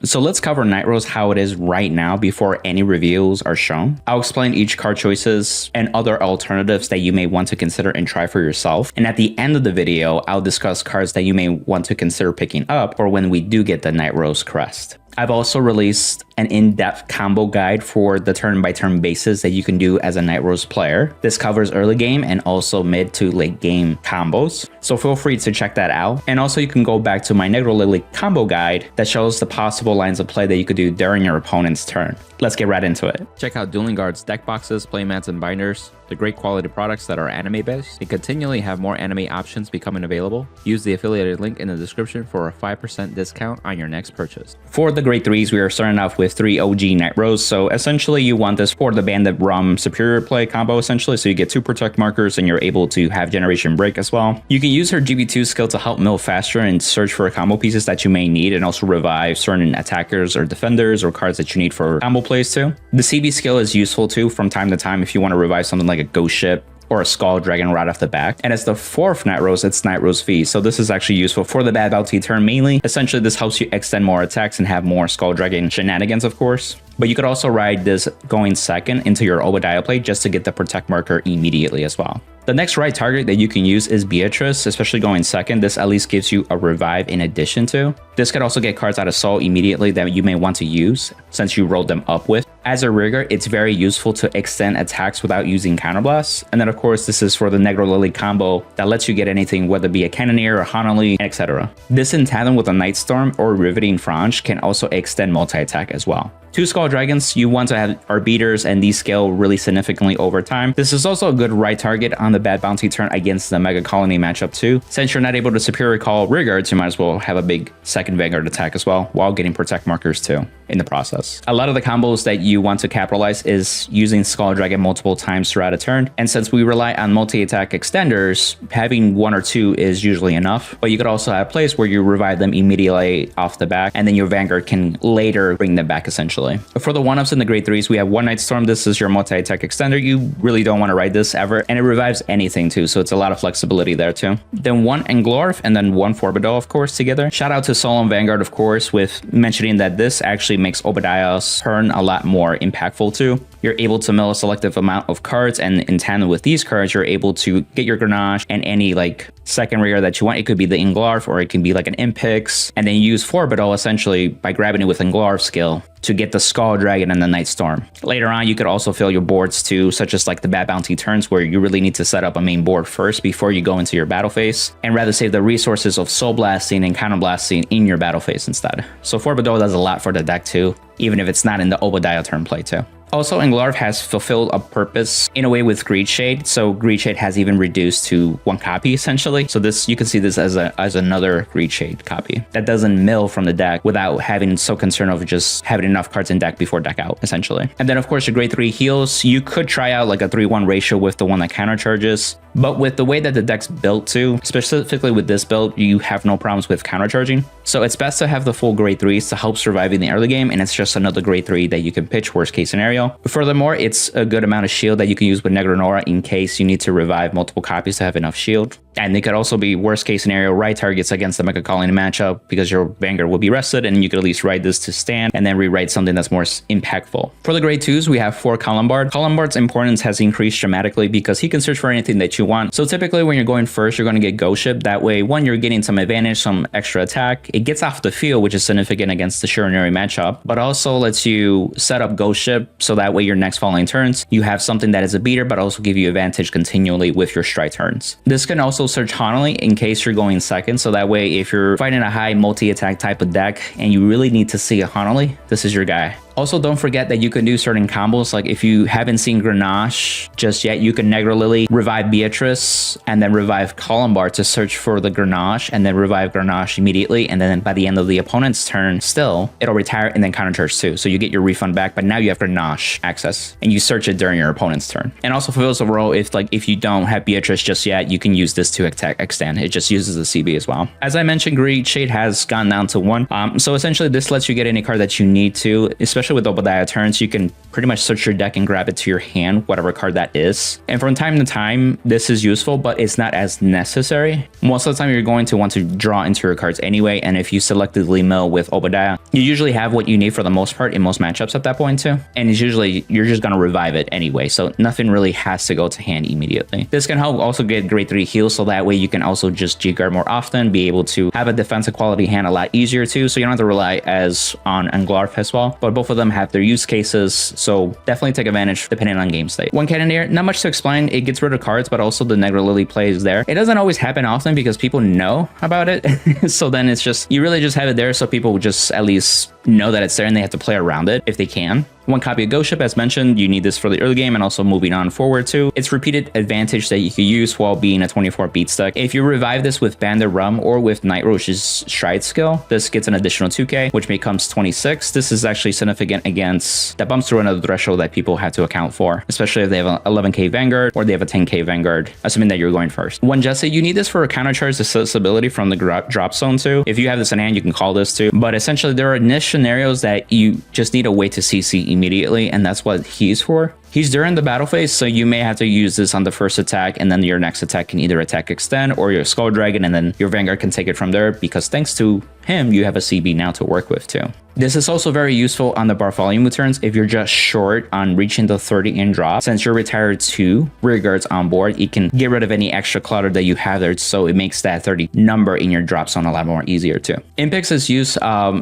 So let's cover Nightrose how it is right now before any reveals are shown. I'll explain each card choices and other alternatives that you may want to consider and try for yourself. And at the end of the video, I'll discuss cards that you may want to consider picking up or when we do get the Nightrose crest. I've also released an in-depth combo guide for the turn-by-turn basis that you can do as a Nightrose player. This covers early game and also mid to late game combos, so feel free to check that out. And also you can go back to my Negro Lily combo guide that shows the possible lines of play that you could do during your opponent's turn. Let's get right into it. Check out Dueling Guard's deck boxes, playmats, and binders. The great quality products that are anime based. They continually have more anime options becoming available. Use the affiliated link in the description for a 5% discount on your next purchase. For the grade 3s, we are starting off with 3 OG Nightrose. So essentially you want this for the Bandit Rum superior play combo essentially. So you get 2 protect markers and you're able to have generation break as well. You can use her GB2 skill to help mill faster and search for combo pieces that you may need and also revive certain attackers or defenders or cards that you need for combo plays too. The CB skill is useful too from time to time if you want to revive something like a ghost ship or a Skull Dragon right off the back. And as the 4th Nightrose, it's Nightrose V. So this is actually useful for the Bad Bounty turn mainly. Essentially, this helps you extend more attacks and have more Skull Dragon shenanigans, of course. But you could also ride this going second into your Obadiah play just to get the protect marker immediately as well. The next right target that you can use is Beatrice, especially going second. This at least gives you a revive in addition to. This could also get cards out of Soul immediately that you may want to use since you rolled them up with. As a rigger, it's very useful to extend attacks without using counterblasts. And then of course, this is for the Negro Lily combo that lets you get anything, whether it be a Cannoneer or Hanali, etc. This in tandem with a Nightstorm or Riveting Frange can also extend multi-attack as well. 2 Skull Dragons you want to have are beaters and these scale really significantly over time. This is also a good right target on the Bad Bounty turn against the Mega Colony matchup too. Since you're not able to superior call Riggards, you might as well have a big second Vanguard attack as well while getting protect markers too in the process. A lot of the combos that you want to capitalize is using Skull Dragon multiple times throughout a turn. And since we rely on multi-attack extenders, having 1 or 2 is usually enough. But you could also have plays where you revive them immediately off the back and then your Vanguard can later bring them back essentially. For the 1-ups in the grade 3s, we have 1 Nightstorm. This is your multi-attack extender. You really don't want to ride this ever. And it revives anything too, so it's a lot of flexibility there too. Then 1 Englorf and then 1 Forbidal, of course, together. Shout out to Solemn Vanguard, of course, with mentioning that this actually makes Obadiah's turn a lot more impactful too. You're able to mill a selective amount of cards, and in tandem with these cards, you're able to get your Grenache and any like second rare that you want. It could be the Englarf or it can be like an Impix, and then you use Forbidal essentially by grabbing it with Englarf skill to get the Skull Dragon and the Nightstorm. Later on, you could also fill your boards too, such as like the Bad Bounty turns where you really need to set up a main board first before you go into your battle phase, and rather save the resources of Soul Blasting and Counter Blasting in your battle phase instead. So Forbidal does a lot for the deck too, even if it's not in the Obadiah turn play too. Also, Englarf has fulfilled a purpose in a way with Greed Shade. So Greed Shade has even reduced to 1 copy essentially. So this, you can see this as another Greed Shade copy that doesn't mill from the deck without having so concerned of just having enough cards in deck before deck out essentially. And then of course your grade 3 heals, you could try out like a 3-1 ratio with the one that counter charges. But with the way that the deck's built too, specifically with this build, you have no problems with counter charging. So it's best to have the full grade 3s to help survive in the early game, and it's just another grade 3 that you can pitch worst case scenario. Furthermore, it's a good amount of shield that you can use with Negronora in case you need to revive multiple copies to have enough shield. And they could also be worst case scenario right targets against the Mega Colony matchup because your Vanguard will be rested and you could at least ride this to stand and then rewrite something that's more impactful. For the grade 2s, we have 4 Columbard. Columbard's importance has increased dramatically because he can search for anything that you want. So typically when you're going first, you're going to get Ghost Ship. That way, one, you're getting some advantage, some extra attack. It gets off the field, which is significant against the Shiranui matchup, but also lets you set up Ghost Ship so that way your next following turns, you have something that is a beater, but also give you advantage continually with your strike turns. This can also search Hanali in case you're going second. So that way, if you're fighting a high multi-attack type of deck and you really need to see a Hanali, this is your guy. Also, don't forget that you can do certain combos. Like if you haven't seen Grenache just yet, you can Negro Lily, revive Beatrice, and then revive Columbard to search for the Grenache, and then revive Grenache immediately. And then by the end of the opponent's turn, still, it'll retire and then counter charge too. So you get your refund back, but now you have Grenache access and you search it during your opponent's turn. And also for those overall, if you don't have Beatrice just yet, you can use this to extend. It just uses the CB as well. As I mentioned, Greed Shade has gone down to 1. So essentially this lets you get any card that you need to, especially especially with Obadiah turns, you can pretty much search your deck and grab it to your hand, whatever card that is. And from time to time, this is useful, but it's not as necessary. Most of the time, you're going to want to draw into your cards anyway, and if you selectively mill with Obadiah, you usually have what you need for the most part in most matchups at that point too. And it's usually, you're just going to revive it anyway, so nothing really has to go to hand immediately. This can help also get grade 3 heals, so that way you can also just G-guard more often, be able to have a defensive quality hand a lot easier too, so you don't have to rely as on Anglarf as well. But both of them have their use cases, so definitely take advantage depending on game state. One Cannoneer, not much to explain. It gets rid of cards, but also the Negro Lily play is there. It doesn't always happen often because people know about it. So then it's just, you really just have it there so people just at least know that it's there and they have to play around it if they can. One copy of Ghost Ship, as mentioned, you need this for the early game and also moving on forward too. It's repeated advantage that you can use while being a 24 beat stack. If you revive this with Bandit Rum or with Nightrose's Stride skill, this gets an additional 2k, which becomes 26. This is actually significant against, that bumps through another threshold that people have to account for, especially if they have an 11k Vanguard or they have a 10k Vanguard, assuming that you're going first. One Jesse, you need this for a countercharge accessibility from the drop zone too. If you have this in hand, you can call this too. But essentially, there are niche scenarios that you just need a way to CC immediately, and that's what he's for. He's during the battle phase, so you may have to use this on the first attack, and then your next attack can either attack extend or your Skull Dragon, and then your Vanguard can take it from there, because thanks to him, you have a CB now to work with too. This is also very useful on the Bartholomew turns if you're just short on reaching the 30 in drop. Since you're retired 2 rear guards on board, you can get rid of any extra clutter that you have there, so it makes that 30 number in your drop zone a lot more easier too. Impix is used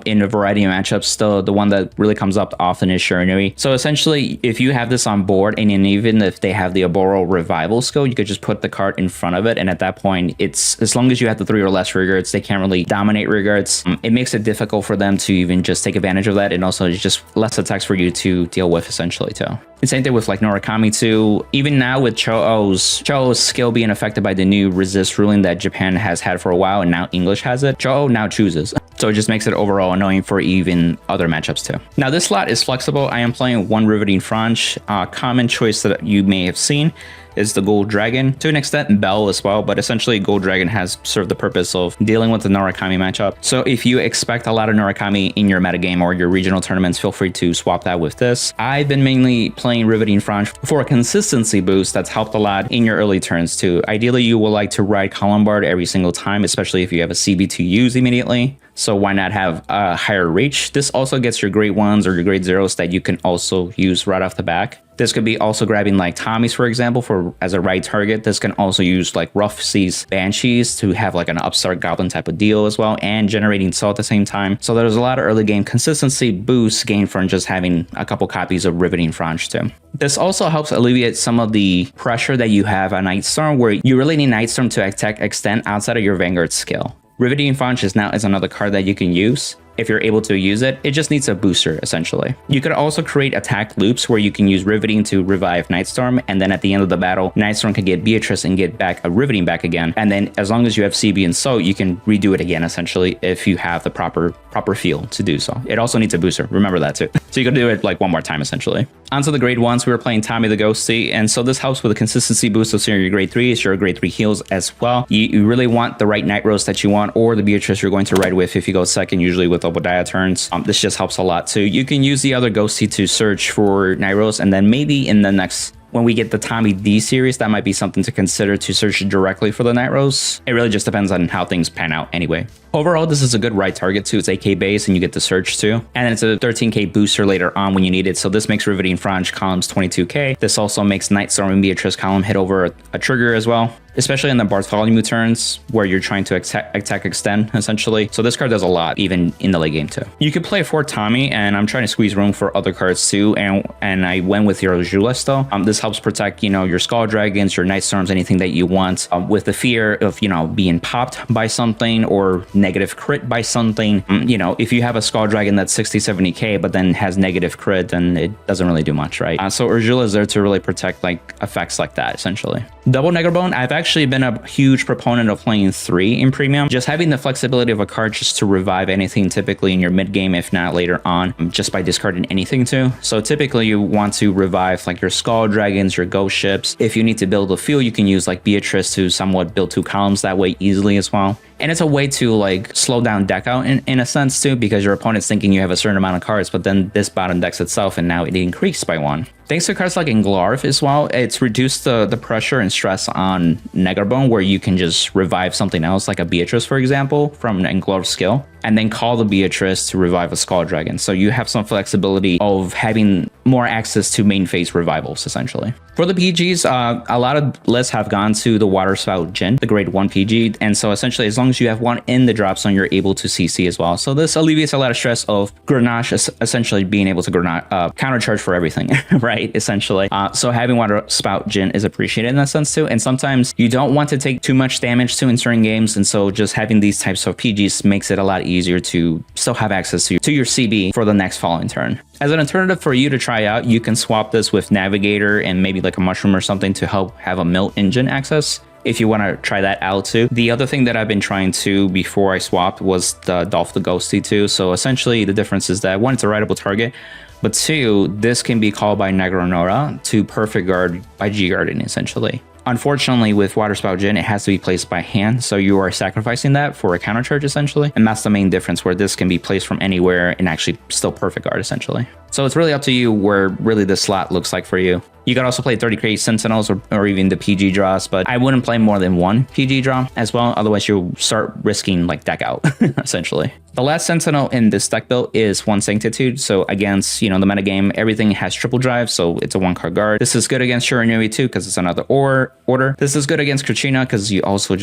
in a variety of matchups. Still, the one that really comes up often is Shiranui. So essentially, if you have this on board, and even if they have the Aboral Revival skill, you could just put the card in front of it, and at that point, it's as long as you have the 3 or less rear guards, they can't really dominate rear guards. It makes it difficult for them to even just take advantage of that, and also it's just less attacks for you to deal with essentially too. The same thing with like Norakami too. Even now with Cho-Oh's skill being affected by the new resist ruling that Japan has had for a while, and now English has it, Cho-Oh now chooses. So it just makes it overall annoying for even other matchups too. Now this slot is flexible. I am playing one Riveting Franche. Common choice that you may have seen is the Gold Dragon, to an extent Bell as well, but essentially Gold Dragon has served the purpose of dealing with the Norakami matchup. So if you expect a lot of Norakami in your metagame or your regional tournaments, feel free to swap that with this. I've been mainly playing Riveting Franche for a consistency boost that's helped a lot in your early turns too. Ideally, you will like to ride Columbard every single time, especially if you have a CB to use immediately. So why not have a higher reach? This also gets your grade 1s or your grade 0s that you can also use right off the back. This could be also grabbing like Tommy's, for example, as a right target. This can also use like Rough Seas Banshees to have like an upstart goblin type of deal as well, and generating soul at the same time. So there's a lot of early game consistency boosts gained from just having a couple copies of Riveting Franche too. This also helps alleviate some of the pressure that you have on Nightstorm, where you really need Nightstorm to attack extent outside of your Vanguard skill. Riveting Franche is another card that you can use. If you're able to use it, it just needs a booster, essentially. You could also create attack loops where you can use Riveting to revive Nightstorm, and then at the end of the battle, Nightstorm can get Beatrice and get back a Riveting back again. And then as long as you have CB and So, you can redo it again, essentially, if you have the proper feel to do so. It also needs a booster, remember that too. So you can do it like one more time, essentially. Onto the grade 1s, we were playing Tommy the Ghosty, and so this helps with the consistency boost of your grade 3s, your grade 3 heals as well. You really want the right Nightrose that you want, or the Beatrice you're going to ride with if you go second, usually with Obadiah turns. This just helps a lot too. You can use the other Ghosty to search for Nightrose, and then maybe in the next, when we get the Tommy D series, that might be something to consider to search directly for the Nightrose. It really just depends on how things pan out anyway. Overall, this is a good right target too. It's 8k base and you get the search too. And then it's a 13k booster later on when you need it. So this makes Riveting Franche columns 22k. This also makes Nightstorm and Beatrice column hit over a trigger as well, especially in the Bartholomew turns where you're trying to attack extend essentially. So this card does a lot even in the late game too. You could play for Tommy, and I'm trying to squeeze room for other cards too. And I went with your Jules though. This helps protect, your Skull Dragons, your Nightstorms, anything that you want, with the fear of, being popped by something or negative crit by something. If you have a Skull Dragon that's 60-70k but then has negative crit, then it doesn't really do much, right? So Ursula is there to really protect like effects like that essentially. Double Negerbone, I've actually been a huge proponent of playing 3 in premium. Just having the flexibility of a card just to revive anything typically in your mid game, if not later on, just by discarding anything too. So typically you want to revive like your Skull Dragons, your Ghost Ships. If you need to build a field, you can use like Beatrice to somewhat build 2 columns that way easily as well. And it's a way to like slow down deck out in a sense too, because your opponent's thinking you have a certain amount of cards, but then this bottom decks itself and now it increased by 1. Thanks to cards like Englarve as well, it's reduced the pressure and stress on Negarbone, where you can just revive something else, like a Beatrice, for example, from an Englarve skill, and then call the Beatrice to revive a Skull Dragon. So you have some flexibility of having more access to main phase revivals, essentially. For the PGs, a lot of lists have gone to the Water Spout Djinn, the grade 1 PG, and so essentially, as long as you have one in the drop zone, you're able to CC as well. So this alleviates a lot of stress of Grenache essentially being able to countercharge for everything, right? Essentially. So having Water Spout Djinn is appreciated in that sense too. And sometimes you don't want to take too much damage to in certain games. And so just having these types of PGs makes it a lot easier to still have access to your CB for the next following turn. As an alternative for you to try out, you can swap this with Navigator and maybe like a Mushroom or something to help have a Mill Engine access, if you want to try that out too. The other thing that I've been trying to before I swapped was the Dolph the Ghosty too. So essentially the difference is that 1, it's a writable target, but 2, this can be called by Negronora to perfect guard by G-guarding essentially. Unfortunately, with Water Spout Djinn, it has to be placed by hand, so you are sacrificing that for a counter charge essentially, and that's the main difference, where this can be placed from anywhere and actually still perfect guard essentially. So it's really up to you where really the slot looks like for you. You could also play 30 Crate Sentinels or even the PG draws, but I wouldn't play more than 1 PG draw as well, otherwise you'll start risking like deck out essentially. The last Sentinel in this deck build is 1 Sanctitude, so against, the metagame, everything has triple drive, so it's a 1-card guard. This is good against Shiranui too, because it's another order. This is good against Krachina, because you also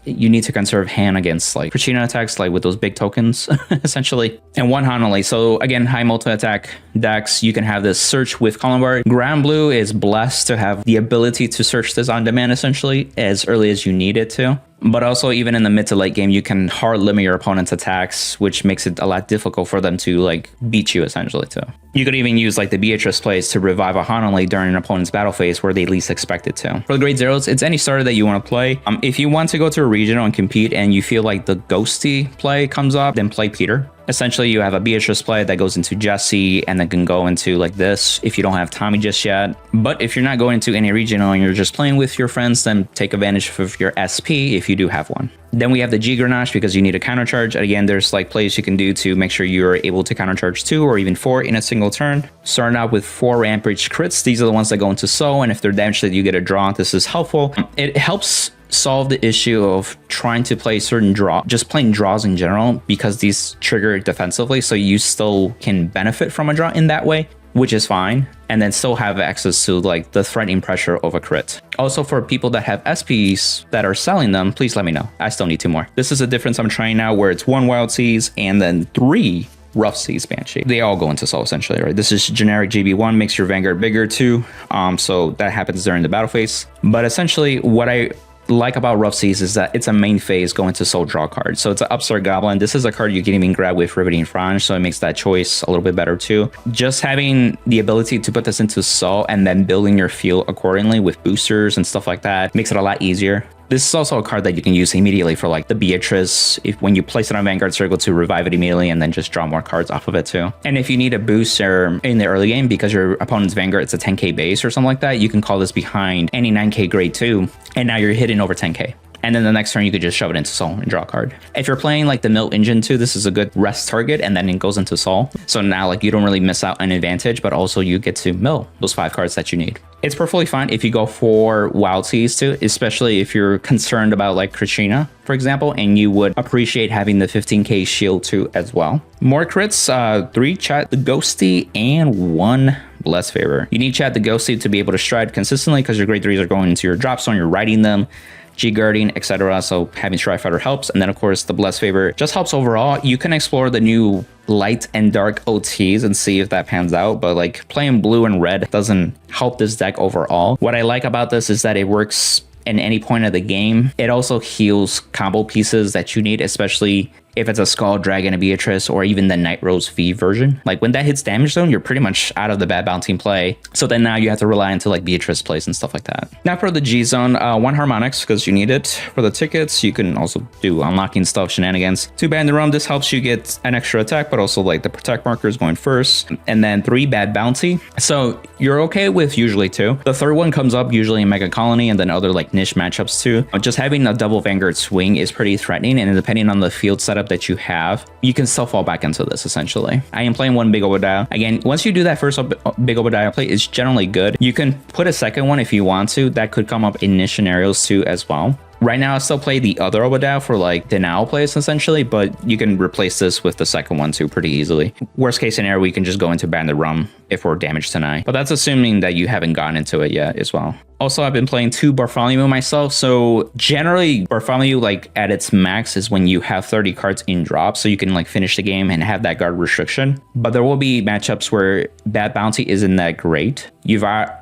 you need to conserve hand against like Krachina attacks, like with those big tokens essentially. And 1 Hanali, so again, high multi-attack decks, you can have this search with Columbard. Granblue is blessed to have the ability to search this on demand essentially as early as you need it to. But also, even in the mid to late game, you can hard limit your opponent's attacks, which makes it a lot difficult for them to like beat you essentially too. You could even use like the Beatrice plays to revive a Hanali during an opponent's battle phase where they least expect it to. For the grade 0s, it's any starter that you want to play. If you want to go to a regional and compete and you feel like the Ghosty play comes up, then play Peter. Essentially, you have a Beatrice play that goes into Jessie and then can go into like this if you don't have Tommy just yet. But if you're not going into any regional and you're just playing with your friends, then take advantage of your SP if you do have one. Then we have the G Grenache because you need a counter charge. Again, there's like plays you can do to make sure you're able to counter charge 2 or even 4 in a single turn. Starting out with 4 Rampage crits. These are the ones that go into Soul, and if they're damaged, that you get a draw. This is helpful. It helps solve the issue of trying to play certain just playing draws in general, because these trigger defensively, so you still can benefit from a draw in that way, which is fine, and then still have access to like the threatening pressure of a crit. Also, for people that have SPs that are selling them, please let me know. I still need 2 more. This is a difference I'm trying now, where it's 1 Wild Seas and then 3 Rough Seas Banshee. They all go into Soul essentially, right? This is generic GB1, makes your Vanguard bigger too, so that happens during the battle phase. But essentially, what I like about Rough Seas is that it's a main phase going to Soul draw card. So it's an Upstart Goblin. This is a card you can even grab with Riveting Frange, so it makes that choice a little bit better too. Just having the ability to put this into Soul and then building your field accordingly with boosters and stuff like that makes it a lot easier. This is also a card that you can use immediately for like the Beatrice, when you place it on Vanguard Circle, to revive it immediately and then just draw more cards off of it too. And if you need a booster in the early game because your opponent's Vanguard, it's a 10k base or something like that, you can call this behind any 9k grade 2, and now you're hitting over 10k. And then the next turn, you could just shove it into Soul and draw a card. If you're playing like the Mill Engine too, this is a good rest target, and then it goes into Soul. So now like you don't really miss out on advantage, but also you get to mill those 5 cards that you need. It's perfectly fine if you go for Wild Seas too, especially if you're concerned about like Krachina, for example, and you would appreciate having the 15k shield too as well. More crits, 3 Chat the Ghosty and 1 Bless Favor. You need Chat the Ghosty to be able to stride consistently because your grade 3s are going into your drop zone, you're riding them, G-guarding, etc. So having Stride Fighter helps. And then of course the Bless Favor just helps overall. You can explore the new light and dark OTs and see if that pans out, but like playing blue and red doesn't help this deck overall. What I like about this is that it works in any point of the game. It also heals combo pieces that you need, especially if it's a Skull Dragon, a Beatrice, or even the Nightrose V version. Like when that hits damage zone, you're pretty much out of the Bad Bounty play. So then now you have to rely into like Beatrice plays and stuff like that. Now for the G zone, 1 Harmonics because you need it. For the tickets, you can also do unlocking stuff, shenanigans. 2 Band the Rum, this helps you get an extra attack, but also like the protect markers going first. And then 3 Bad Bounty. So you're okay with usually 2. The third one comes up usually in Mega Colony and then other like niche matchups too. Just having a double Vanguard swing is pretty threatening, and depending on the field setup that you have, you can still fall back into this essentially. I am playing 1 Big Obadiah. Again, once you do that first Big Obadiah play, it's generally good. You can put a second one if you want to. That could come up in niche scenarios too as well. Right now, I still play the other Obadiah for like denial plays essentially, but you can replace this with the second one too pretty easily. Worst case scenario, we can just go into Ban the Rum if we're damaged tonight, but that's assuming that you haven't gotten into it yet as well. Also, I've been playing 2 Bartholomew myself, so generally Bartholomew like at its max is when you have 30 cards in drop, so you can like finish the game and have that guard restriction. But there will be matchups where Bad Bounty isn't that great.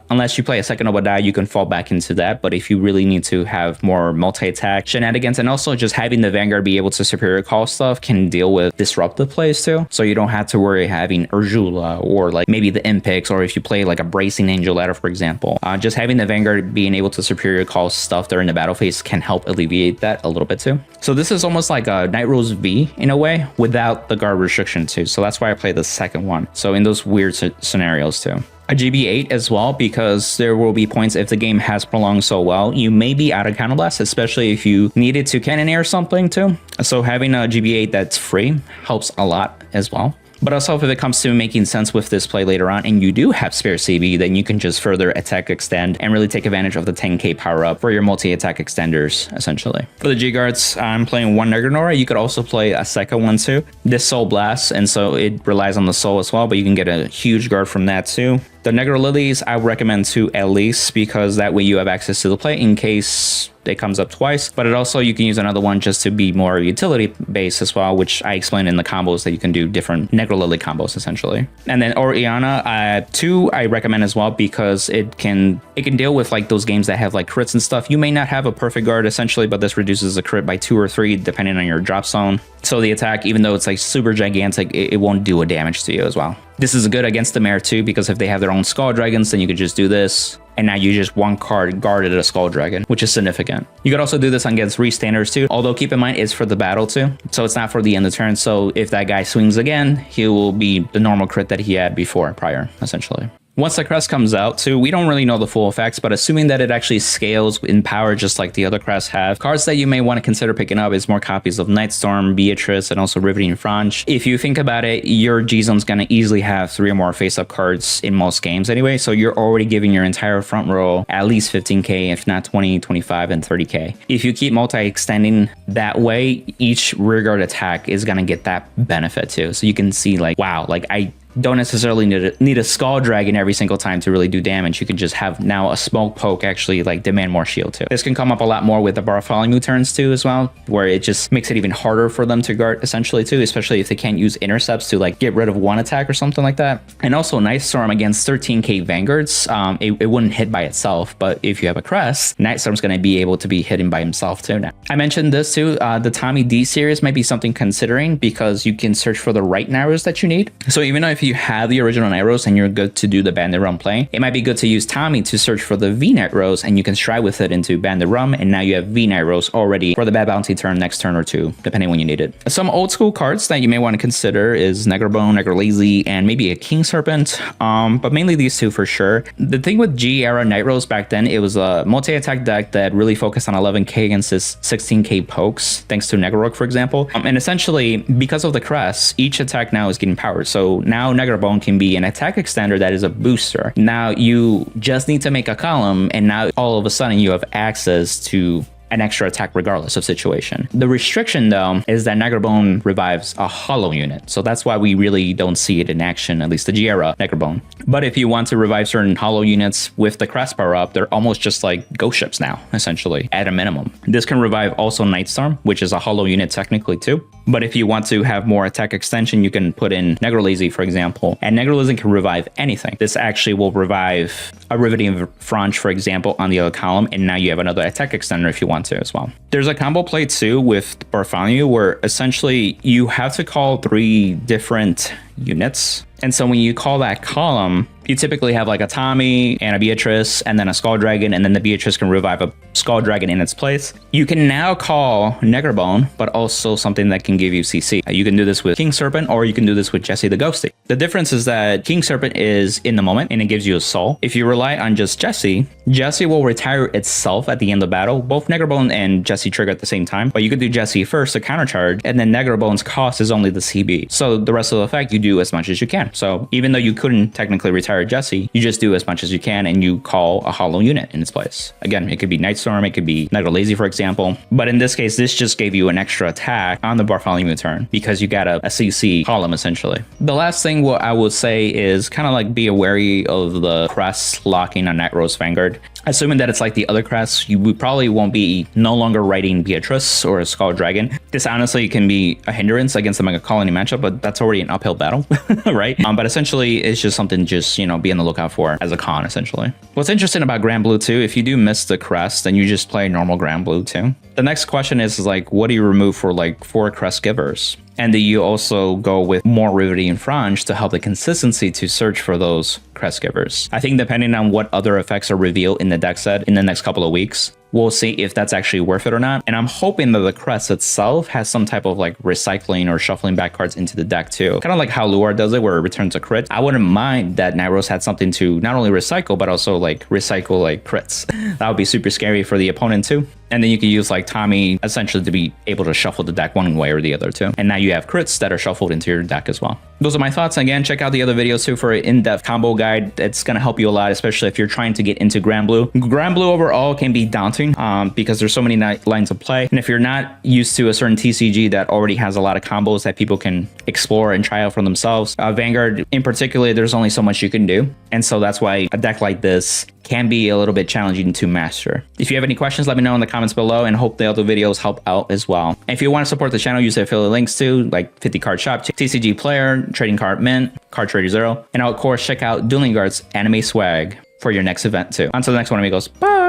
Unless you play a second Obadiah, you can fall back into that. But if you really need to have more multi-attack shenanigans, and also just having the Vanguard be able to superior call stuff can deal with disruptive plays too. So you don't have to worry having Ursula or like maybe the Impix, or if you play like a Bracing Angel Ladder, for example. Just having the Vanguard being able to superior call stuff during the battle phase can help alleviate that a little bit too. So this is almost like a Nightrose V in a way without the guard restriction too. So that's why I play the second one. So in those weird scenarios too. A GB8 as well, because there will be points if the game has prolonged so well, you may be out of Counterblast, especially if you needed to Cannoneer something too. So having a GB8 that's free helps a lot as well. But also if it comes to making sense with this play later on and you do have spare CB, then you can just further attack extend and really take advantage of the 10k power up for your multi-attack extenders, essentially. For the G-Guards, I'm playing 1 Negranora. You could also play a second one too. This Soul Blast, and so it relies on the Soul as well, but you can get a huge guard from that too. The Negro Lilies, I recommend 2 at least, because that way you have access to the play in case it comes up twice, but it also, you can use another one just to be more utility based as well, which I explained in the combos that you can do different Negro Lily combos essentially. And then Oriana, 2 I recommend as well, because it can deal with like those games that have like crits and stuff. You may not have a perfect guard essentially, but this reduces the crit by 2 or 3 depending on your drop zone. So the attack, even though it's like super gigantic, it won't do a damage to you as well. This is good against the Mare too, because if they have their own Skull Dragons, then you could just do this. And now you just 1 card guarded a Skull Dragon, which is significant. You could also do this against Restanders too, although keep in mind it's for the battle too. So it's not for the end of turn. So if that guy swings again, he will be the normal crit that he had before prior, essentially. Once the crest comes out too, we don't really know the full effects, but assuming that it actually scales in power just like the other crests have, cards that you may want to consider picking up is more copies of Nightstorm, Beatrice, and also Riveting Franche. If you think about it, your G-Zone's going to easily have 3 or more face-up cards in most games anyway, so you're already giving your entire front row at least 15k, if not 20, 25, and 30k. If you keep multi-extending that way, each rearguard attack is going to get that benefit too. So you can see like, wow, like I don't necessarily need a Skull Dragon every single time to really do damage. You can just have now a Smoke Poke actually like demand more shield too. This can come up a lot more with the Bartholomew turns too as well, where it just makes it even harder for them to guard essentially too, especially if they can't use intercepts to like get rid of 1 attack or something like that. And also Nightstorm against 13k Vanguards, it wouldn't hit by itself, but if you have a crest, Nightstorm's going to be able to be hidden by himself too now. I mentioned this too, the Tommy D series might be something considering, because you can search for the right Nightrose that you need. So even though if you have the original Nightrose and you're good to do the Bandit Rum play, it might be good to use Tommy to search for the V Nightrose, and you can stride with it into Bandit Rum, and now you have V Nightrose already for the Bad Bounty turn next turn or 2, depending when you need it. Some old school cards that you may want to consider is Negrabone, Negralazy, and maybe a King Serpent, but mainly these 2 for sure. The thing with G-era Nightrose back then, it was a multi-attack deck that really focused on 11k against this 16k pokes, thanks to Negarok, for example. And essentially, because of the crest, each attack now is getting powered. So now Negrabone can be an attack extender that is a booster. Now you just need to make a column, and now all of a sudden you have access to an extra attack regardless of situation. The restriction though is that Negrabone revives a hollow unit, so that's why we really don't see it in action, at least the G-era Negrabone. But if you want to revive certain hollow units with the crest power up, they're almost just like ghost ships now, essentially, at a minimum. This can revive also Nightstorm, which is a hollow unit technically too. But if you want to have more attack extension, you can put in Negralazy, for example, and Negralazy can revive anything. This actually will revive a Riveting Franche, for example, on the other column, and now you have another attack extender if you want want to as well. There's a combo play too with Bartholomew where essentially you have to call 3 different units. And so when you call that column, you typically have like a Tommy and a Beatrice and then a Skull Dragon, and then the Beatrice can revive a Skull Dragon in its place. You can now call Negerbone, but also something that can give you CC. You can do this with King Serpent, or you can do this with Jesse the Ghosty. The difference is that King Serpent is in the moment and it gives you a soul. If you rely on just Jesse, Jesse will retire itself at the end of battle. Both Negerbone and Jesse trigger at the same time, but you could do Jesse first to countercharge, and then Negerbone's cost is only the CB. So the rest of the effect, you do as much as you can. So even though you couldn't technically retire Jesse, you just do as much as you can and you call a hollow unit in its place. Again, it could be Nightstorm, it could be Negro Lazy, for example. But in this case, this just gave you an extra attack on the Bartholomew turn because you got a CC column essentially. The last thing what I would say is kind of like be wary of the crest locking on Nightrose Vanguard. Assuming that it's like the other crests, you probably won't be no longer writing Beatrice or a Skull Dragon. This honestly can be a hindrance against the Mega Colony matchup, but that's already an uphill battle, right? But essentially, it's just something just, you know, be on the lookout for as a con, essentially. What's interesting about granblue too, if you do miss the crest, then you just play normal granblue too. The next question is like, what do you remove for like 4 crest givers? And do you also go with more Riveting Frange to help the consistency to search for those crest givers? I think depending on what other effects are revealed in the deck set in the next couple of weeks, we'll see if that's actually worth it or not. And I'm hoping that the crest itself has some type of like recycling or shuffling back cards into the deck too. Kind of like how Luar does it, where it returns a crit. I wouldn't mind that Nightrose had something to not only recycle, but also like recycle like crits. That would be super scary for the opponent too. And then you can use like Tommy essentially to be able to shuffle the deck one way or the other too. And now you have crits that are shuffled into your deck as well. Those are my thoughts. Again, check out the other videos too for an in-depth combo guide. It's going to help you a lot, especially if you're trying to get into granblue. Granblue overall can be daunting because there's so many lines of play. And if you're not used to a certain TCG that already has a lot of combos that people can explore and try out for themselves, Vanguard in particular, there's only so much you can do. And so that's why a deck like this can be a little bit challenging to master. If you have any questions, let me know in the comments below, and hope the other videos help out as well. And if you want to support the channel, use the affiliate links too, like 50 card shop, TCG player, trading card mint, card trader 0, and of course check out Dueling Guard's anime swag for your next event too. Until the next one, amigos. Bye.